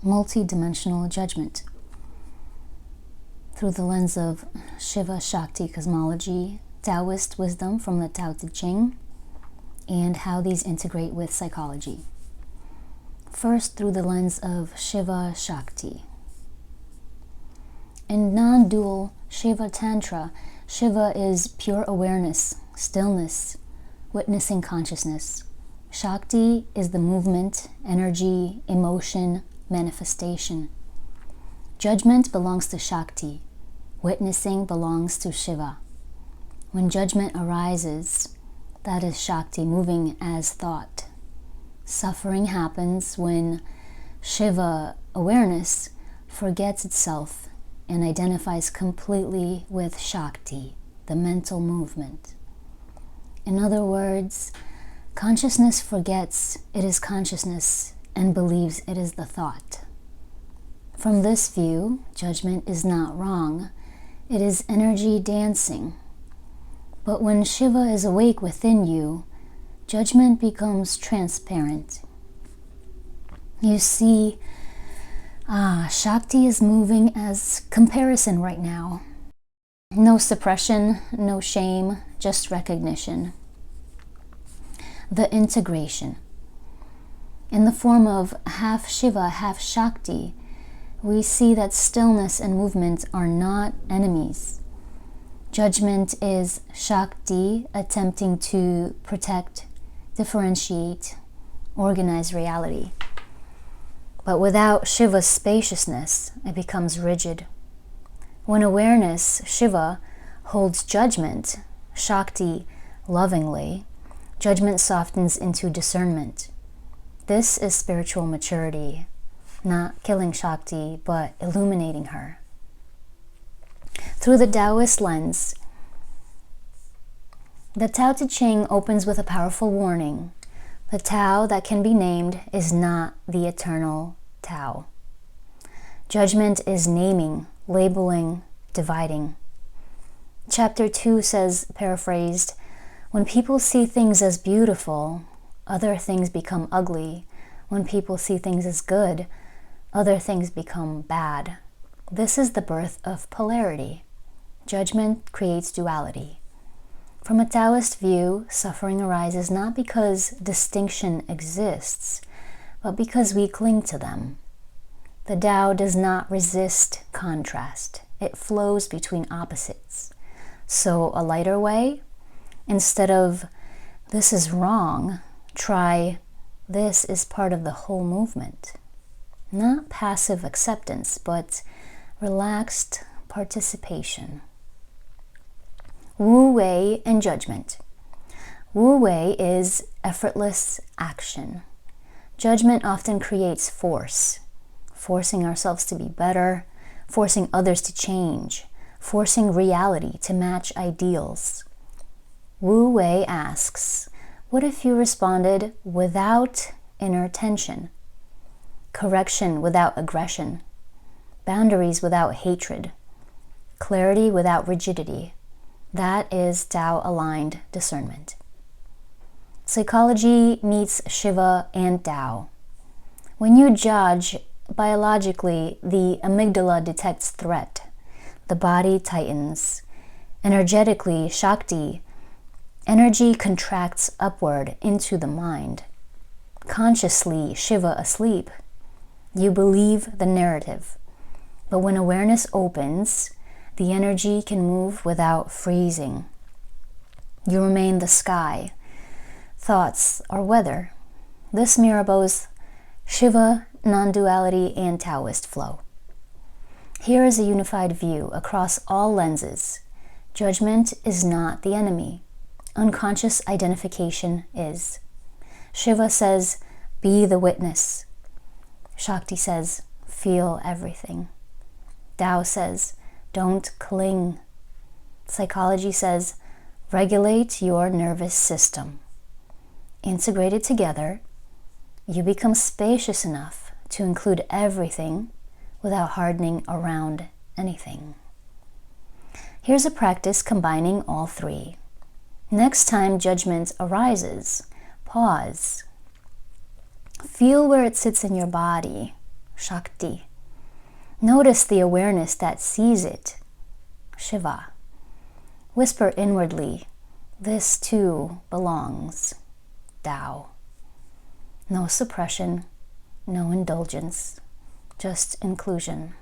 multidimensional judgment through the lens of Shiva Shakti cosmology, Taoist wisdom from the Tao Te Ching, and how these integrate with psychology. First, through the lens of Shiva Shakti. In non-dual Shiva Tantra, Shiva is pure awareness, stillness, witnessing consciousness. Shakti is the movement, energy, emotion, manifestation. Judgment belongs to Shakti. Witnessing belongs to Shiva. When judgment arises, that is Shakti moving as thought. Suffering happens when Shiva awareness forgets itself and identifies completely with Shakti, the mental movement. In other words, consciousness forgets it is consciousness and believes it is the thought. From this view, judgment is not wrong. It is energy dancing. But when Shiva is awake within you, judgment becomes transparent. You see, Shakti is moving as comparison right now. No suppression, no shame, just recognition. The integration. In the form of half Shiva, half Shakti, we see that stillness and movement are not enemies. Judgment is Shakti attempting to protect, differentiate, organize reality. But without Shiva's spaciousness, it becomes rigid. When awareness, Shiva, holds judgment, Shakti, lovingly, judgment softens into discernment. This is spiritual maturity, not killing Shakti, but illuminating her. Through the Taoist lens, the Tao Te Ching opens with a powerful warning. The Tao that can be named is not the eternal Tao. Judgment is naming, labeling, dividing. Chapter 2 says, paraphrased, when people see things as beautiful, other things become ugly. When people see things as good, other things become bad. This is the birth of polarity. Judgment creates duality. From a Taoist view, suffering arises not because distinction exists, but because we cling to them. The Tao does not resist contrast. It flows between opposites. So a lighter way, instead of this is wrong, try this is part of the whole movement. Not passive acceptance, but relaxed participation. Wu Wei and judgment. Wu Wei is effortless action. Judgment often creates force, forcing ourselves to be better, forcing others to change, forcing reality to match ideals. Wu Wei asks, what if you responded without inner tension? Correction without aggression, boundaries without hatred, clarity without rigidity. That is Tao-aligned discernment. Psychology meets Shiva and Tao. When you judge, biologically, the amygdala detects threat. The body tightens. Energetically, Shakti, energy contracts upward into the mind. Consciously, Shiva asleep. You believe the narrative. But when awareness opens, the energy can move without freezing. You remain the sky. Thoughts are weather. This mirrors both Shiva, non-duality, and Taoist flow. Here is a unified view across all lenses. Judgment is not the enemy. Unconscious identification is. Shiva says, be the witness. Shakti says, feel everything. Tao says, don't cling. Psychology says, regulate your nervous system. Integrated together, you become spacious enough to include everything without hardening around anything. Here's a practice combining all three. Next time judgment arises, pause. Feel where it sits in your body. Shakti. Notice the awareness that sees it, Shiva. Whisper inwardly, this too belongs, Tao. No suppression, no indulgence, just inclusion.